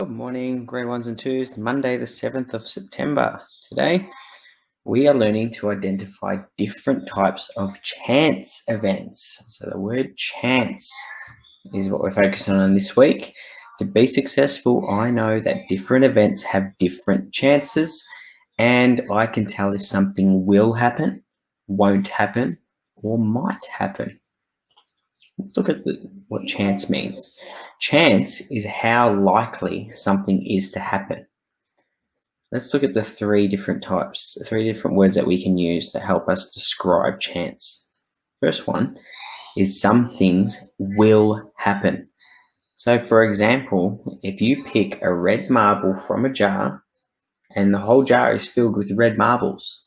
Good morning, grade 1s and 2s, Monday the 7th of September. Today, we are learning to identify different types of chance events. So the word chance is what we're focusing on this week. To be successful, I know that different events have different chances, and I can tell if something will happen, won't happen, or might happen. Let's look at what chance means. Chance is how likely something is to happen. Let's look at the three different types, three different words that we can use that help us describe chance. First one is some things will happen. So for example, if you pick a red marble from a jar and the whole jar is filled with red marbles,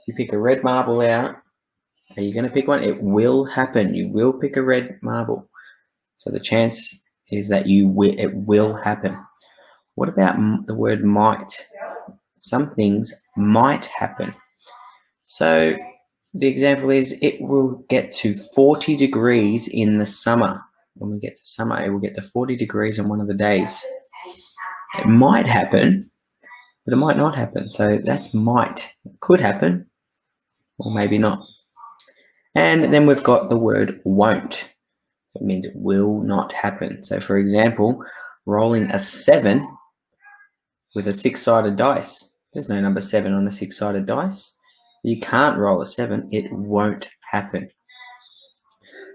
you pick a red marble out, are you going to pick one? It will happen. You will pick a red marble. So the chance is that it will happen. What about the word might? Some things might happen. So the example is it will get to 40 degrees in the summer. When we get to summer, it will get to 40 degrees on one of the days. It might happen, but it might not happen. So that's might. It could happen, or maybe not. And then we've got the word won't. It means it will not happen. So for example, rolling a 7 with a 6-sided dice. There's no number 7 on a 6-sided dice. You can't roll a 7. It won't happen.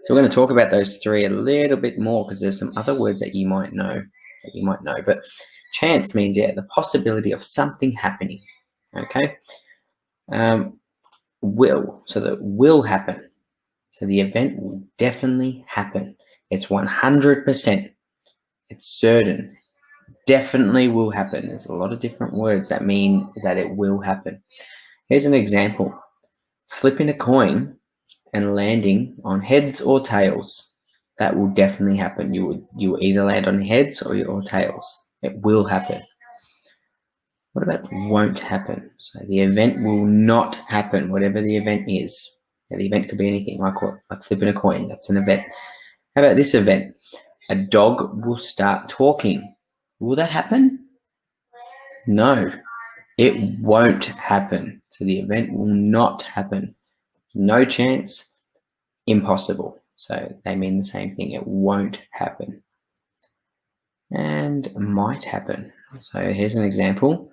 So we're going to talk about those three a little bit more because there's some other words that you might know. But chance means, the possibility of something happening. Okay. Will. So that will happen. So the event will definitely happen. It's 100%. It's certain. Definitely will happen. There's a lot of different words that mean that it will happen. Here's an example. Flipping a coin and landing on heads or tails. That will definitely happen. You will either land on heads or tails. It will happen. What about won't happen? So the event will not happen, whatever the event is. The event could be anything, like flipping a coin. That's an event. How about this event? A dog will start talking. Will that happen? No, it won't happen. So the event will not happen. No chance, impossible. So they mean the same thing. It won't happen. And might happen. So here's an example.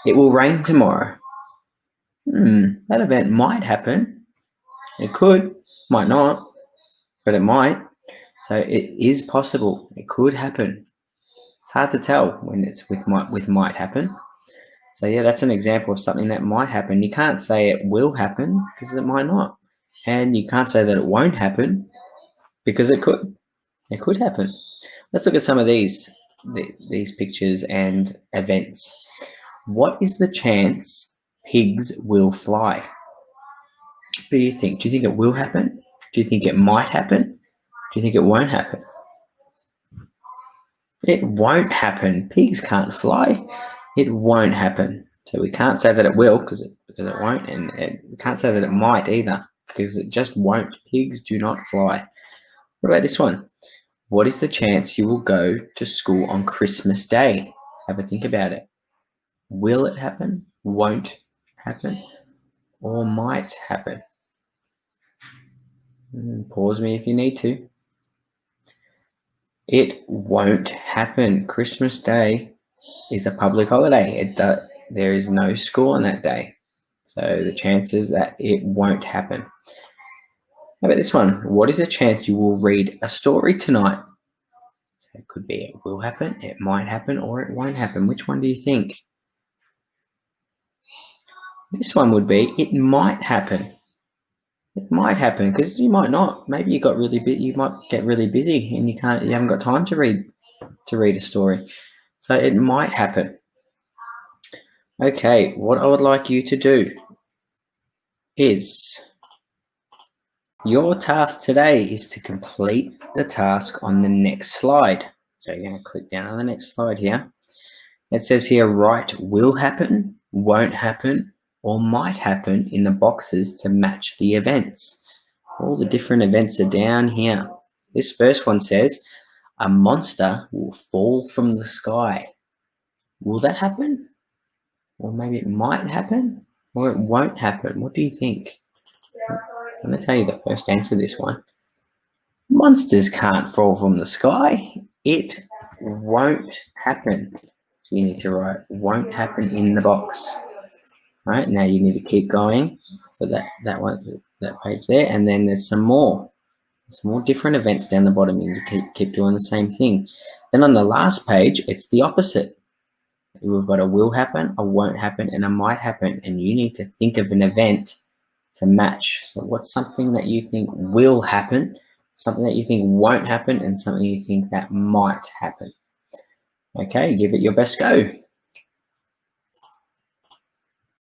It will rain tomorrow. That event might happen. It could, might not, but it might. So it is possible. It could happen. It's hard to tell when it's with might happen. So yeah, that's an example of something that might happen. You can't say it will happen because it might not. And you can't say that it won't happen because it could. It could happen. Let's look at some of these pictures and events. What is the chance pigs will fly? What do you think? Do you think it will happen? Do you think it might happen? Do you think it won't happen? It won't happen. Pigs can't fly. It won't happen. So we can't say that it will because it won't, and we can't say that it might either because it just won't. Pigs do not fly. What about this one? What is the chance you will go to school on Christmas Day? Have a think about it. Will it happen? Won't happen? Or might happen? Pause me if you need to. It won't happen. Christmas Day is a public holiday. There is no school on that day. So the chances that it won't happen. How about this one? What is the chance you will read a story tonight? So it could be it will happen, it might happen, or it won't happen. Which one do you think? This one would be it might happen. It might happen because you might not. Maybe you might get really busy and you haven't got time to read a story. So it might happen. Okay, what I would like you to do is your task today is to complete the task on the next slide. So you're going to click down on the next slide here. It says here, write will happen, won't happen, or might happen in the boxes to match the events. All the different events are down here. This first one says, A monster will fall from the sky. Will that happen? Or maybe it might happen? Or it won't happen? What do you think? I'm going to tell you the first answer to this one. Monsters can't fall from the sky. It won't happen. So you need to write won't happen in the box. Right, now you need to keep going for that page there, and then there's some more different events down the bottom. You need to keep doing the same thing. Then on the last page, it's the opposite. We've got a will happen, a won't happen, and a might happen, and you need to think of an event to match. So what's something that you think will happen, something that you think won't happen, and something you think that might happen? Okay, give it your best go.